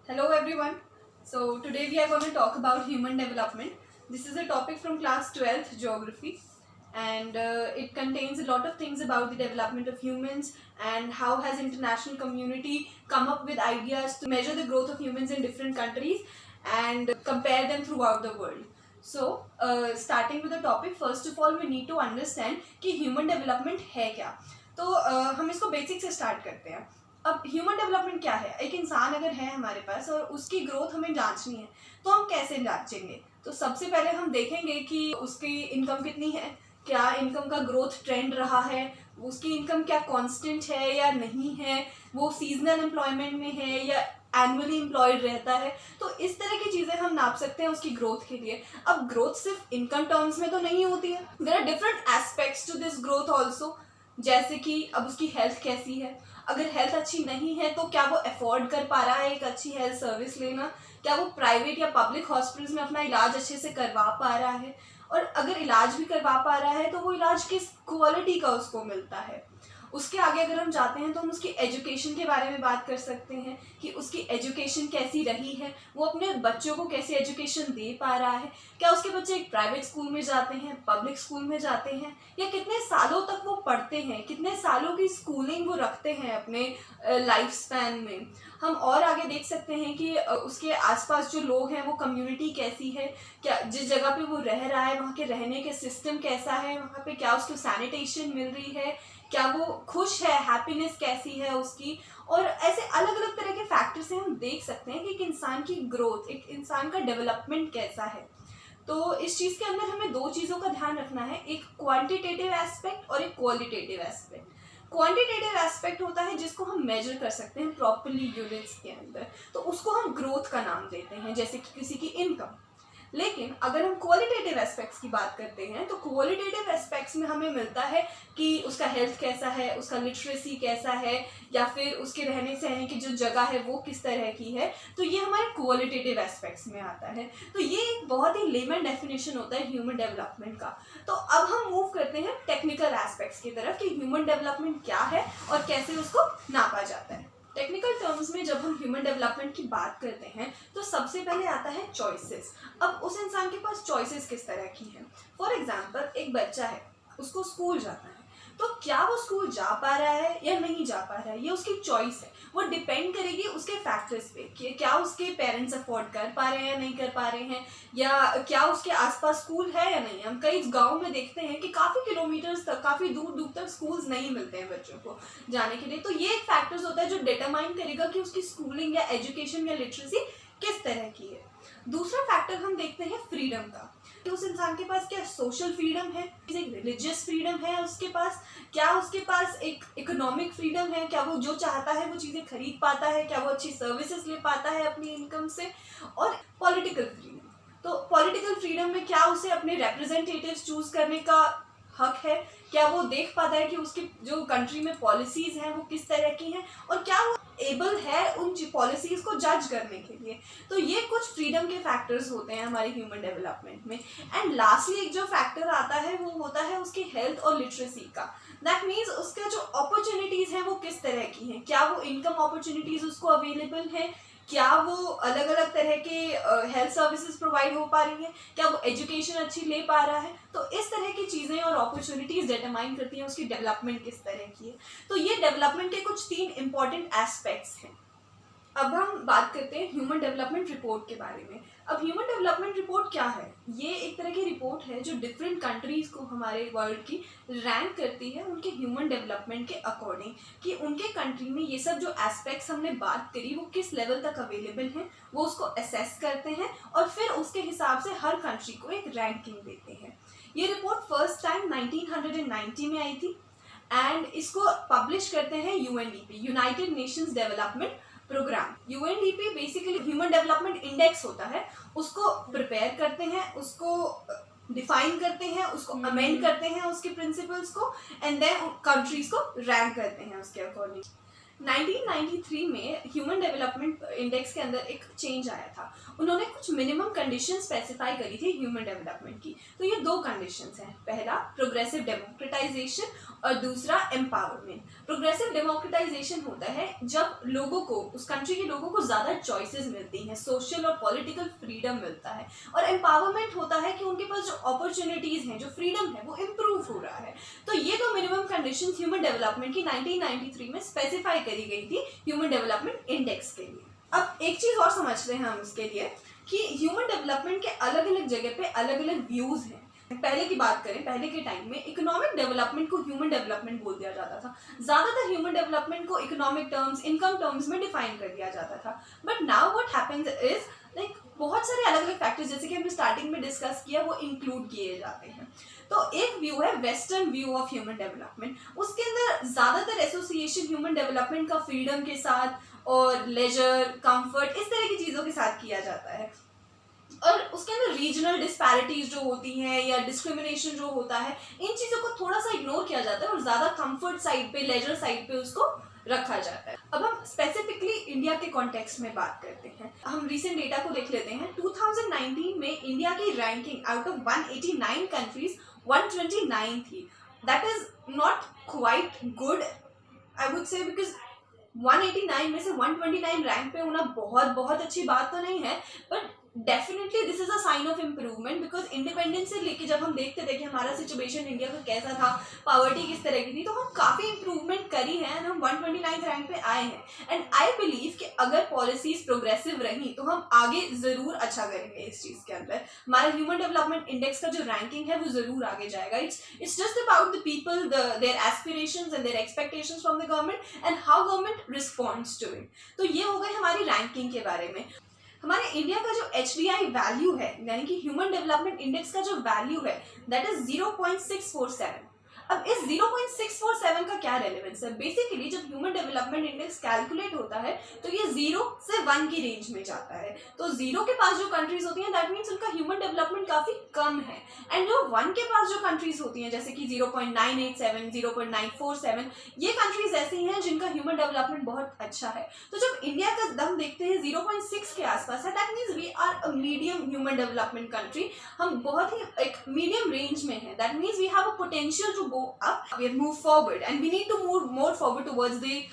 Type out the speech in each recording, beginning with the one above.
Hello everyone. So today we are going to talk about human development. This is a topic from class 12th geography, and it contains a lot of things about the development of humans and how has international community come up with ideas to measure the growth of humans in different countries and compare them throughout the world. So starting with the topic, first of all we need to understand कि human development है क्या. तो हम इसको basic से start करते हैं. अब ह्यूमन डेवलपमेंट क्या है. एक इंसान अगर है हमारे पास और उसकी ग्रोथ हमें जांचनी है तो हम कैसे जांचेंगे. तो सबसे पहले हम देखेंगे कि उसकी इनकम कितनी है, क्या इनकम का ग्रोथ ट्रेंड रहा है, उसकी इनकम क्या कांस्टेंट है या नहीं है, वो सीजनल एम्प्लॉयमेंट में है या एनुअली एम्प्लॉयड रहता है. तो इस तरह की चीज़ें हम नाप सकते हैं उसकी ग्रोथ के लिए. अब ग्रोथ सिर्फ इनकम टर्म्स में तो नहीं होती है. There are different aspects to this growth also. जैसे कि अब उसकी हेल्थ कैसी है. अगर हेल्थ अच्छी नहीं है तो क्या वो अफोर्ड कर पा रहा है एक अच्छी हेल्थ सर्विस लेना, क्या वो प्राइवेट या पब्लिक हॉस्पिटल्स में अपना इलाज अच्छे से करवा पा रहा है, और अगर इलाज भी करवा पा रहा है तो वो इलाज किस क्वालिटी का उसको मिलता है. उसके आगे अगर हम जाते हैं तो हम उसकी एजुकेशन के बारे में बात कर सकते हैं कि उसकी एजुकेशन कैसी रही है, वो अपने बच्चों को कैसे एजुकेशन दे पा रहा है, क्या उसके बच्चे एक प्राइवेट स्कूल में जाते हैं, पब्लिक स्कूल में जाते हैं, या कितने सालों तक वो पढ़ते हैं, कितने सालों की स्कूलिंग वो रखते हैं अपने लाइफ स्पैन में. हम और आगे देख सकते हैं कि उसके आसपास जो लोग हैं वो कम्युनिटी कैसी है, क्या जिस जगह पे वो रह रहा है वहाँ के रहने के सिस्टम कैसा है, वहाँ पे क्या उसको सैनिटेशन मिल रही है, क्या वो खुश है, हैप्पीनेस कैसी है उसकी. और ऐसे अलग अलग तरह के फैक्टर से हम देख सकते हैं कि एक इंसान की ग्रोथ, एक इंसान का डेवलपमेंट कैसा है. तो इस चीज़ के अंदर हमें दो चीज़ों का ध्यान रखना है, एक क्वांटिटेटिव एस्पेक्ट और एक क्वालिटेटिव एस्पेक्ट. क्वांटिटेटिव एस्पेक्ट होता है जिसको हम मेजर कर सकते हैं प्रॉपरली यूनिट्स के अंदर, तो उसको हम ग्रोथ का नाम देते हैं, जैसे कि किसी की इनकम. लेकिन अगर हम क्वालिटेटिव एस्पेक्ट्स की बात करते हैं तो क्वालिटेटिव एस्पेक्ट्स में हमें मिलता है कि उसका हेल्थ कैसा है, उसका लिटरेसी कैसा है, या फिर उसके रहने सहने की जो जगह है वो किस तरह की है. तो ये हमारे क्वालिटेटिव एस्पेक्ट्स में आता है. तो ये एक बहुत ही लेमन डेफिनेशन होता है ह्यूमन डेवलपमेंट का. तो अब हम मूव करते हैं टेक्निकल एस्पेक्ट्स की तरफ कि ह्यूमन डेवलपमेंट क्या है और कैसे उसको नापा जाता है. टेक्निकल टर्म्स में जब हम ह्यूमन डेवलपमेंट की बात करते हैं तो सबसे पहले आता है चॉइसेस. अब उस इंसान के पास चॉइसेस किस तरह की हैं. फॉर एग्जांपल एक बच्चा है, उसको स्कूल जाना है, तो क्या वो स्कूल जा पा रहा है या नहीं जा पा रहा है, ये उसकी चॉइस है. वो डिपेंड करेगी उसके फैक्टर्स पे कि क्या उसके पेरेंट्स अफोर्ड कर पा रहे हैं या नहीं कर पा रहे हैं, या क्या उसके आसपास स्कूल है या नहीं. हम कई गांव में देखते हैं कि काफ़ी किलोमीटर्स तक, काफ़ी दूर दूर तक स्कूल्स नहीं मिलते हैं बच्चों को जाने के लिए. तो ये एक फैक्टर्स होता है जो डिटरमाइन करेगा कि उसकी स्कूलिंग या एजुकेशन या लिटरेसी किस तरह की है. दूसरा फैक्टर हम देखते हैं फ्रीडम का, कि उस इंसान के पास क्या सोशल फ्रीडम है, एक रिलीजियस फ्रीडम है उसके पास, क्या उसके पास एक इकोनॉमिक फ्रीडम है, क्या वो जो चाहता है वो चीज़ें खरीद पाता है, क्या वो अच्छी सर्विसेज ले पाता है अपनी इनकम से. और पॉलिटिकल फ्रीडम, तो पॉलिटिकल फ्रीडम में क्या उसे अपने रिप्रेजेंटेटिव्स चूज करने का हक है, क्या वो देख पाता है कि उसकी जो कंट्री में पॉलिसीज हैं वो किस तरह की हैं, और क्या वो एबल है उन पॉलिसीज को जज करने के लिए. तो ये कुछ फ्रीडम के फैक्टर्स होते हैं हमारे ह्यूमन डेवलपमेंट में. एंड लास्टली एक जो फैक्टर आता है वो होता है उसकी हेल्थ और लिटरेसी का. दैट मीन्स उसका जो अपॉर्चुनिटीज़ हैं वो किस तरह की हैं, क्या वो इनकम अपॉर्चुनिटीज़ उसको अवेलेबल हैं, क्या वो अलग अलग तरह के हेल्थ सर्विसेज प्रोवाइड हो पा रही हैं, क्या वो एजुकेशन अच्छी ले पा रहा है. तो इस तरह की चीज़ें और अपॉर्चुनिटीज़ डिटरमाइन करती हैं उसकी डेवलपमेंट किस तरह की है. तो ये डेवलपमेंट के कुछ 3 इंपॉर्टेंट एस्पेक्ट्स हैं. अब हम बात करते हैं ह्यूमन डेवलपमेंट रिपोर्ट के बारे में. अब ह्यूमन डेवलपमेंट रिपोर्ट क्या है. ये एक तरह की रिपोर्ट है जो डिफरेंट कंट्रीज़ को हमारे वर्ल्ड की रैंक करती है उनके ह्यूमन डेवलपमेंट के अकॉर्डिंग, कि उनके कंट्री में ये सब जो एस्पेक्ट्स हमने बात करी वो किस लेवल तक अवेलेबल हैं, वो उसको असेस करते हैं और फिर उसके हिसाब से हर कंट्री को एक रैंकिंग देते हैं. ये रिपोर्ट फर्स्ट टाइम 1990 में आई थी एंड इसको पब्लिश करते हैं UNDP, United Nations Development Programme. UNDP basically human development index होता है, उसको प्रिपेयर करते हैं, उसको डिफाइन करते हैं, उसको अमेंड करते हैं उसके प्रिंसिपल्स को, एंड देन कंट्रीज को रैंक करते हैं उसके अकॉर्डिंग. 1993 में ह्यूमन डेवलपमेंट इंडेक्स के अंदर एक चेंज आया था. उन्होंने कुछ मिनिमम कंडीशन स्पेसिफाई करी थी ह्यूमन डेवलपमेंट की. तो ये 2 कंडीशंस हैं. पहला प्रोग्रेसिव डेमोक्रेटाइजेशन और दूसरा एम्पावरमेंट। प्रोग्रेसिव डेमोक्रेटाइजेशन होता है जब लोगों को, उस कंट्री के लोगों को ज़्यादा चॉइसेस मिलती हैं, सोशल और पॉलिटिकल फ्रीडम मिलता है। और एम्पावरमेंट होता है कि उनके पास जो अपॉर्चुनिटीज़ हैं, जो फ्रीडम है, वो इम्प्रूव हो रहा है। तो ये दो मिनिमम कंडीशन ह्यूमन डेवलपमेंट की 1993 में स्पेसिफाई करी गई थी ह्यूमन डेवलपमेंट इंडेक्स के लिए। अब एक चीज़ और समझते हैं हम इसके लिए कि ह्यूमन डेवलपमेंट के अलग अलग जगह पे अलग अलग व्यूज़ हैं। पहले की बात करें, पहले के टाइम में इकोनॉमिक डेवलपमेंट को ह्यूमन डेवलपमेंट बोल दिया जाता था। ज़्यादातर ह्यूमन डेवलपमेंट को इकोनॉमिक टर्म्स, इनकम टर्म्स में डिफाइन कर दिया जाता था। But now what happens is like बहुत सारे अलग अलग फैक्टर्स, जैसे कि हमने स्टार्टिंग में डिस्कस किया, वो इंक्लूड किए जाते हैं। तो एक व्यू है western view of human development. उसके अंदर ज़्यादातर एसोसिएशन ह्यूमन डेवलपमेंट का फ्रीडम के साथ और लेजर, कंफर्ट, इस तरह की चीज़ों के साथ किया जाता है। और उसके अंदर रीजनल डिस्पैरिटीज जो होती हैं या डिस्क्रिमिनेशन जो होता है, इन चीज़ों को थोड़ा सा इग्नोर किया जाता है और ज़्यादा कंफर्ट साइड पे, लेजर साइड पे उसको रखा जाता है। अब हम स्पेसिफिकली इंडिया के कॉन्टेक्स्ट में बात करते हैं। हम रिसेंट डेटा को देख लेते हैं। 2019 में इंडिया की रैंकिंग आउट ऑफ 189 कंट्रीज 129 थी। That is not quite good I would say, because 189 में से 129 रैंक पे होना बहुत बहुत अच्छी बात तो नहीं है, but definitely this is a sign of improvement. Because independence से लेके जब हम देखते थे कि हमारा सिचुएशन इंडिया का कैसा था, पॉवर्टी किस तरह की थी, तो हम काफ़ी इंप्रूवमेंट करी है एंड हम 129 रैंक पे आए हैं। एंड आई बिलीव कि अगर पॉलिसीज प्रोग्रेसिव रही तो हम आगे ज़रूर अच्छा करेंगे इस चीज़ के अंदर। हमारा ह्यूमन डेवलपमेंट इंडेक्स का जो रैंकिंग है वो ज़रूर आगे जाएगा। It's just about the people, their aspirations and their expectations from the government and how government responds to it. तो ये हो गई हमारी रैंकिंग के बारे में। हमारे इंडिया का जो HDI वैल्यू है, यानी कि ह्यूमन डेवलपमेंट इंडेक्स का जो वैल्यू है, दैट इज 0.647। अब इस 0.647 का क्या रेलेवेंस है? बेसिकली जब ह्यूमन डेवलपमेंट इंडेक्स कैलकुलेट होता है तो ये 0 से 1 की रेंज में जाता है। तो 0 के पास जो कंट्रीज होती हैं, दैट मीन्स उनका ह्यूमन डेवलपमेंट काफ़ी कम है। एंड जो 1 के पास जो कंट्रीज होती हैं, जैसे कि 0.987, 0.947, ये कंट्रीज ऐसी हैं जिनका ह्यूमन डेवलपमेंट बहुत अच्छा है। तो जब इंडिया का दम देखते हैं 0.6 के आसपास है, that means we are a medium human development country. हम बहुत ही एक मीडियम रेंज में हैं। That means we have a potential to up, we have moved forward and we need to move more forward towards the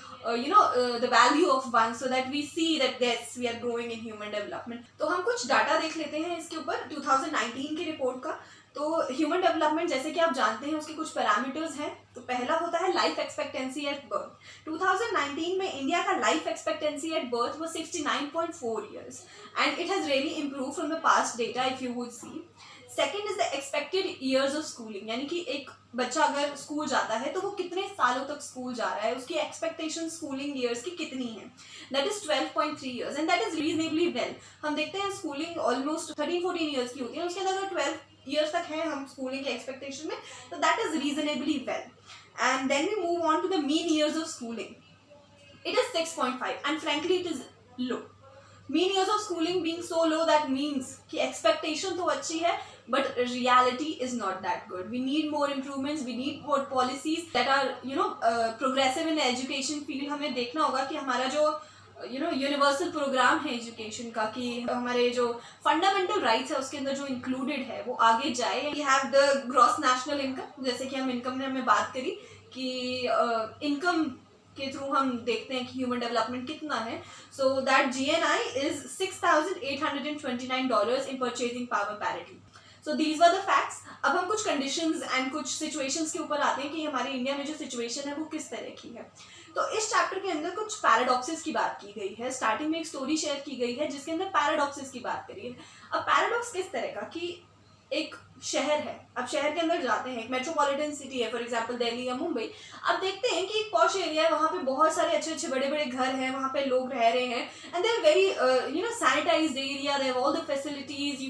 value of 1, so that we see that yes, we are growing in human development. तो हम कुछ data देख लेते हैं इसके ऊपर 2019 की report का। तो ह्यूमन डेवलपमेंट, जैसे कि आप जानते हैं, उसके कुछ पैरामीटर्स हैं। तो पहला होता है लाइफ एक्सपेक्टेंसी एट बर्थ। 2019 में इंडिया का लाइफ एक्सपेक्टेंसी एट बर्थ वो 69.4 years and it has really improve from the past data if you would see. Second is the expected years of schooling, यानी कि एक बच्चा अगर स्कूल जाता है तो वो कितने सालों तक स्कूल जा रहा है, उसकी एक्सपेक्टेशन स्कूलिंग ईयर्स की कितनी है, that is 12.3 years and that is reasonably well. हम देखते हैं स्कूलिंग ऑलमोस्ट 13-14 ईयर्स की होती है, उसके अंदर अगर 12 ईयर्स तक है हम स्कूलिंग के एक्सपेक्टेशन में, तो that is reasonably well. And then we move on to the mean years of schooling, it is 6.5 and frankly it is low. Mean years of schooling being so low, that means कि expectation तो अच्छी है but reality is not that good. We need more improvements, we need more policies that are progressive in the education field. हमें देखना होगा कि हमारा जो यूनिवर्सल प्रोग्राम है एजुकेशन का, कि हमारे जो फंडामेंटल राइट्स है उसके अंदर जो इंक्लूडेड है वो आगे जाए। We have the gross national income, जैसे कि हम इनकम में हमने बात करी कि इनकम के थ्रू हम देखते हैं कि ह्यूमन डेवलपमेंट कितना है। So that GNI is $6,829 in purchasing power parity. So these were the facts. अब हम कुछ कंडीशंस एंड कुछ सिचुएशंस के ऊपर आते हैं कि हमारे इंडिया में जो सिचुएशन है वो किस तरह की है। तो इस चैप्टर के अंदर कुछ पैराडॉक्सेस की बात की गई है। स्टार्टिंग में एक स्टोरी शेयर की गई है जिसके अंदर पैराडॉक्सेस की बात करी है। अब पैराडॉक्स किस तरह का कि एक शहर है, अब शहर के अंदर जाते हैं, एक मेट्रोपॉलिटन सिटी है, फॉर एग्जांपल दिल्ली या मुंबई। अब देखते हैं कि एक पॉश एरिया है, वहाँ पे बहुत सारे अच्छे अच्छे बड़े बड़े घर हैं, वहाँ पे लोग रह रहे हैं and they are very sanitized area, they have all the facilities,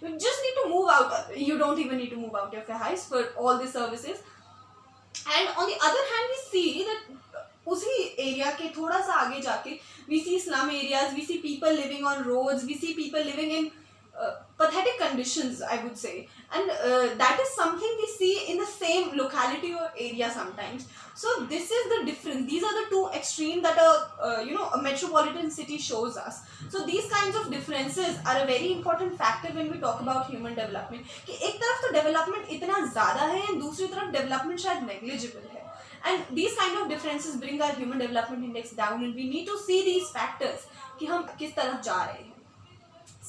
you just need to move out, you don't even need to move out of your house for all the services. And on the other hand we see that उसी area के थोड़ा सा आगे जाके we see slum areas, we see people living on roads, we see people living in pathetic conditions, I would say, and that is something we see in the same locality or area sometimes. So this is the difference. These are the two extreme that a metropolitan city shows us. So these kinds of differences are a very important factor when we talk about human development. कि एक तरफ तो development इतना ज़्यादा है and दूसरी तरफ development शायद negligible है. And these kind of differences bring our human development index down, and we need to see these factors कि हम किस तरफ जा रहे हैं.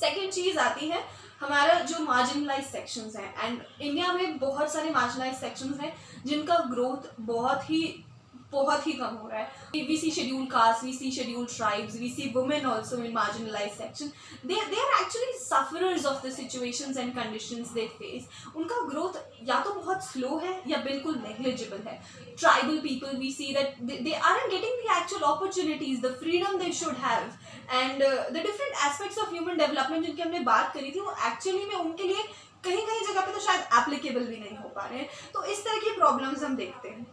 सेकेंड चीज़ आती है हमारा जो मार्जिनलाइज सेक्शंस हैं, एंड इंडिया में बहुत सारे मार्जिनलाइज सेक्शंस हैं जिनका ग्रोथ बहुत ही कम हो रहा है. We see schedule caste, we see schedule tribes, we see women also in marginalize section. They are actually sufferers of the situations and conditions they face. उनका ग्रोथ या तो बहुत स्लो है या बिल्कुल नेग्लिजिबल है. Tribal people, we see that they aren't getting the actual opportunities, the freedom they should have, and the different aspects of human development जिनकी हमने बात करी थी वो एक्चुअली में उनके लिए कहीं जगह पे तो शायद एप्लीकेबल भी नहीं हो पा रहे हैं. तो इस तरह की प्रॉब्लम्स हम देखते हैं.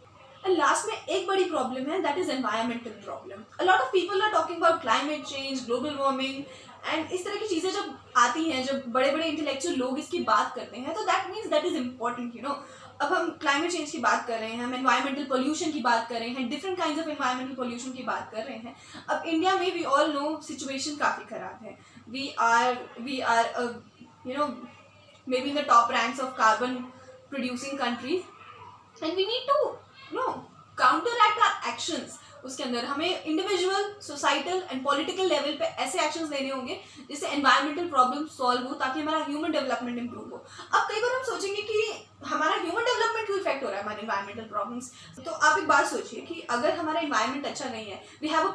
एंड लास्ट में एक बड़ी प्रॉब्लम है, that is environmental problem. A lot of people are talking about climate change, global warming, and इस तरह की चीज़ें जब आती हैं, जब बड़े बड़े इंटेलेक्चुअल लोग इसकी बात करते हैं, तो that means that is important, you know. अब हम क्लाइमेट चेंज की बात कर रहे हैं, हम एनवायरमेंटल पोल्यूशन की बात कर रहे हैं, different kinds of environmental pollution की बात कर रहे हैं. अब इंडिया में वी ऑल नो सिचुएशन काफ़ी ख़राब है. We are you know maybe in the top ranks of carbon producing countries, and we need to counteract our actions. उसके अंदर हमें individual, societal and political level पे ऐसे एक्शंस लेने होंगे जिससे एनवायरमेंटल प्रॉब्लम सॉल्व हो, ताकि हमारा ह्यूमन डेवलपमेंट इंप्रूव हो. अब कई बार हम सोचेंगे कि हमारा ह्यूमन डेवलपमेंट क्यों इफेक्ट हो रहा है हमारे एनवायरमेंटल प्रॉब्लम्स. तो आप एक बात सोचिए कि अगर हमारा एनवायरमेंट अच्छा नहीं है, we have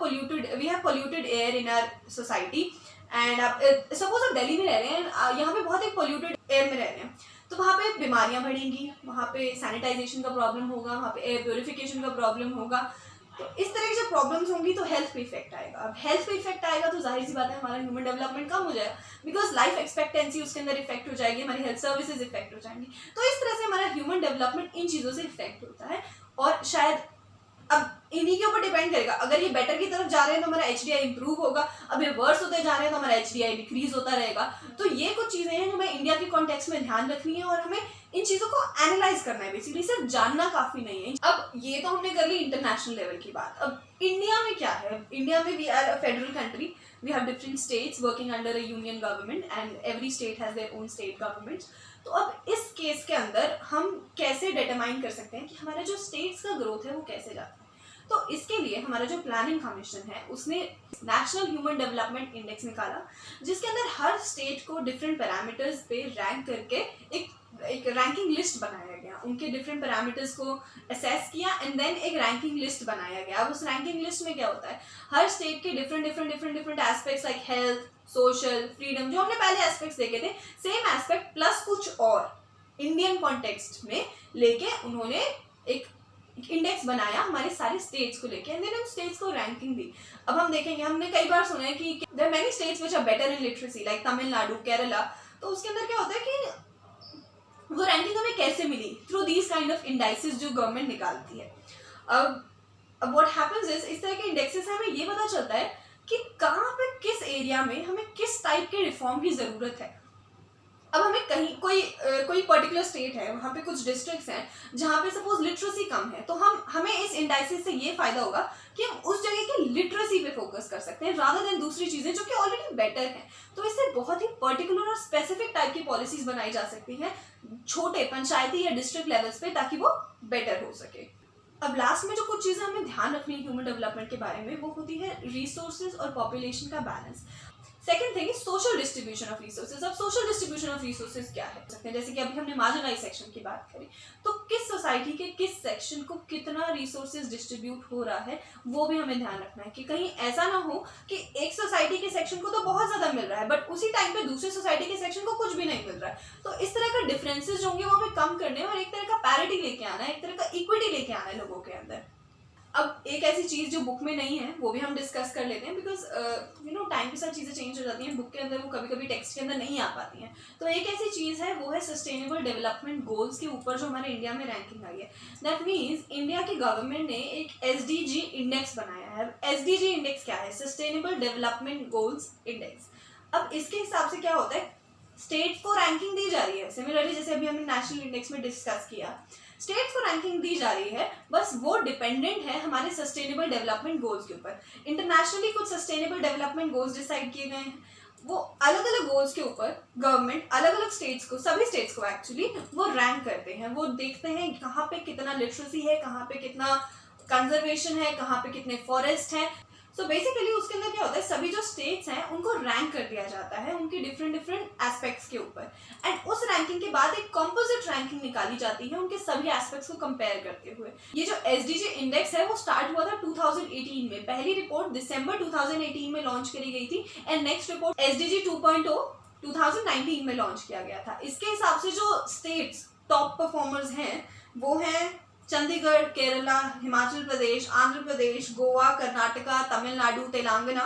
polluted air in our society, and आप सपोज आप दिल्ली में रह रहे हैं, यहाँ पे बहुत एक पोल्यूटेड एयर में रह रहे हैं, तो वहाँ पे बीमारियाँ बढ़ेंगी, वहाँ पे सैनिटाइजेशन का प्रॉब्लम होगा, वहाँ पे एयर प्योरिफिकेशन का प्रॉब्लम होगा. तो इस तरह की जब प्रॉब्लम्स होंगी तो हेल्थ पे इफेक्ट आएगा. अब हेल्थ पे इफेक्ट आएगा तो जाहिर सी बात है हमारा ह्यूमन डेवलपमेंट कम हो जाएगा, बिकॉज लाइफ एक्सपेक्टेंसी उसके अंदर इफेक्ट हो जाएगी, हमारी हेल्थ सर्विसेज इफेक्ट हो जाएंगी. तो इस तरह से हमारा ह्यूमन डेवलपमेंट इन चीज़ों से इफेक्ट होता है. और शायद अब इन्हीं के ऊपर डिपेंड करेगा. अगर ये बेटर की तरफ जा रहे हैं तो हमारा HDI इंप्रूव होगा, अब ये वर्स होते जा रहे हैं तो हमारा HDI डिक्रीज होता रहेगा. तो ये कुछ चीज़ें हैं जो हमें इंडिया के कॉन्टेक्स्ट में ध्यान रखनी है, और हमें इन चीज़ों को एनालाइज करना है. बेसिकली सिर्फ जानना काफ़ी नहीं है. अब ये तो हमने कर ली इंटरनेशनल लेवल की बात. अब इंडिया में क्या है? इंडिया में we are a federal country, we have different states working under a union government, and every state has their own state governments. तो अब इस केस के अंदर हम कैसे डिटरमाइन कर सकते हैं कि हमारा जो स्टेट्स का ग्रोथ है वो कैसे जाता है? तो इसके लिए हमारा जो प्लानिंग कमीशन है उसने नेशनल ह्यूमन डेवलपमेंट इंडेक्स निकाला, जिसके अंदर हर स्टेट को डिफरेंट पैरामीटर्स पे रैंक करके एक रैंकिंग लिस्ट बनाया गया. उनके डिफरेंट पैरामीटर्स को असेस किया एंड देन एक रैंकिंग लिस्ट बनाया गया. अब उस रैंकिंग लिस्ट में क्या होता है, हर स्टेट के different aspects like health, social, freedom, जो हमने पहले एस्पेक्ट्स देखे थे, सेम एस्पेक्ट प्लस कुछ और इंडियन कॉन्टेक्स्ट में लेके उन्होंने एक इंडेक्स बनाया हमारे सारे स्टेट्स को लेके, एंड देन उन स्टेट्स को रैंकिंग दी. अब हम देखेंगे, हमने कई बार सुना है कि there are many states which are better in literacy like Tamil Nadu, Kerala. तो उसके अंदर क्या होता है कि वो रैंकिंग हमें कैसे मिली? Through these kind of indices जो गवर्नमेंट निकालती है. अब व्हाट हैपेंस इज, इस तरह के इंडेक्सेस से हमें ये पता चलता है कि कहाँ पे किस एरिया में हमें किस टाइप के रिफॉर्म की ज़रूरत है. अब हमें कहीं कोई पर्टिकुलर स्टेट है, वहाँ पे कुछ डिस्ट्रिक्ट्स हैं जहाँ पे सपोज लिटरेसी कम है, तो हमें इस इंडाइसिस से ये फायदा होगा कि हम उस जगह के लिटरेसी पे फोकस कर सकते हैं रादर देन दूसरी चीज़ें जो कि ऑलरेडी बेटर हैं. तो इससे बहुत ही पर्टिकुलर और स्पेसिफिक टाइप की पॉलिसीज बनाई जा सकती हैं छोटे पंचायती या डिस्ट्रिक्ट लेवल्स पे, ताकि वो बेटर हो सके. अब लास्ट में जो कुछ चीज़ें हमें ध्यान रखनी है ह्यूमन डेवलपमेंट के बारे में, वो होती है रिसोर्सेज और पॉपुलेशन का balance. Second thing is social distribution of resources. अब सोशल डिस्ट्रीब्यूशन ऑफ रिसोर्सेज क्या है सकते हैं, जैसे कि अभी हमने मार्जिनलाइज सेक्शन की बात करी, तो किस सोसाइटी के किस सेक्शन को कितना रिसोर्सेज डिस्ट्रीब्यूट हो रहा है वो भी हमें ध्यान रखना है. कि कहीं ऐसा ना हो कि एक सोसाइटी के सेक्शन को तो बहुत ज़्यादा मिल रहा है बट उसी टाइम पे दूसरे सोसाइटी के सेक्शन को कुछ भी नहीं मिल रहा है. तो इस तरह का डिफरेंसेज होंगे वो हमें कम करने और एक तरह का पैरिटी लेके आना है, एक तरह का इक्विटी लेके आना है लोगों के अंदर. अब एक ऐसी चीज़ जो बुक में नहीं है वो भी हम डिस्कस कर लेते हैं, बिकॉज टाइम के साथ चीज़ें चेंज हो जाती हैं, बुक के अंदर वो कभी कभी टेक्स्ट के अंदर नहीं आ पाती हैं. तो एक ऐसी चीज़ है वो है सस्टेनेबल डेवलपमेंट गोल्स के ऊपर जो हमारे इंडिया में रैंकिंग आई है. दैट मीन्स इंडिया की गवर्नमेंट ने एक SDG इंडेक्स बनाया है. SDG इंडेक्स क्या है? Sustainable development goals index. अब इसके हिसाब से क्या होता है, स्टेट को रैंकिंग दी जा रही है सिमिलरली जैसे अभी हमने नेशनल इंडेक्स में डिस्कस किया स्टेट्स को रैंकिंग दी जा रही है, बस वो डिपेंडेंट है हमारे सस्टेनेबल डेवलपमेंट गोल्स के ऊपर। इंटरनेशनली कुछ सस्टेनेबल डेवलपमेंट गोल्स डिसाइड किए गए हैं, वो अलग अलग गोल्स के ऊपर गवर्नमेंट अलग अलग स्टेट्स को, सभी स्टेट्स को एक्चुअली वो रैंक करते हैं। वो देखते हैं कहाँ पे कितना लिटरेसी है, कहाँ पे कितना कंजर्वेशन है, कहाँ पे कितने फॉरेस्ट हैं। सो बेसिकली उसके अंदर क्या होता है, सभी जो स्टेट्स हैं उनको रैंक कर दिया जाता है उनकी डिफरेंट डिफरेंट एस्पेक्ट्स के ऊपर, एंड उस रैंकिंग के बाद एक कंपोजिट रैंकिंग निकाली जाती है उनके सभी एस्पेक्ट्स को कंपेयर करते हुए। ये जो एसडीजी इंडेक्स है वो स्टार्ट हुआ था 2018 में, पहली रिपोर्ट दिसंबर 2018 में लॉन्च करी गई थी, एंड नेक्स्ट रिपोर्ट एसडीजी 2.0 2019 में लॉन्च किया गया था। इसके हिसाब से जो स्टेट्स टॉप परफॉर्मर्स हैं वो हैं चंडीगढ़, केरला, हिमाचल प्रदेश, आंध्र प्रदेश, गोवा, कर्नाटका, तमिलनाडु, तेलंगाना,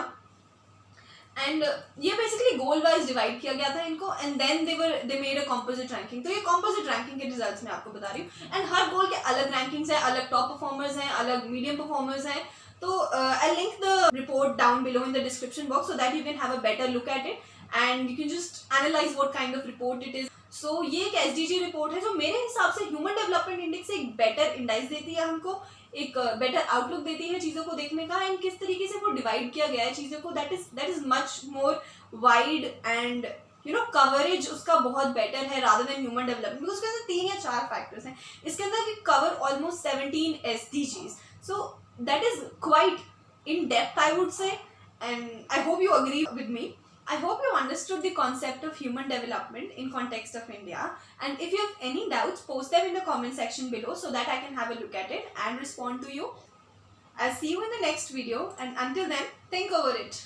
एंड ये बेसिकली गोल वाइज डिवाइड किया गया था इनको, and then they made a composite ranking. तो ये कंपोजिट रैंकिंग के रिजल्ट्स मैं आपको बता रही हूँ, एंड हर गोल के अलग रैंकिंग्स हैं, अलग टॉप परफॉर्मर्स हैं, अलग मीडियम परफॉर्मर्स हैं। तो I link the report down below in the description box so that you can have a better look at it and you can just analyse what kind of report it is. So ये एक SDG report है जो मेरे हिसाब से human development index से एक better indices देती है हमको, एक बेटर आउटलुक देती है चीज़ों को देखने का, एंड किस तरीके से वो डिवाइड किया गया है चीज़ों को, that is much more wide and you know coverage उसका बहुत बेटर है rather than human development, because उसके अंदर 3 या 4 फैक्टर्स हैं। इसके अंदर cover almost 17 SDGs, so that is quite in depth I would say, and I hope you agree with me. I hope you understood the concept of human development in context of India, and if you have any doubts post them in the comment section below so that I can have a look at it and respond to you. I'll see you in the next video, and until then think over it.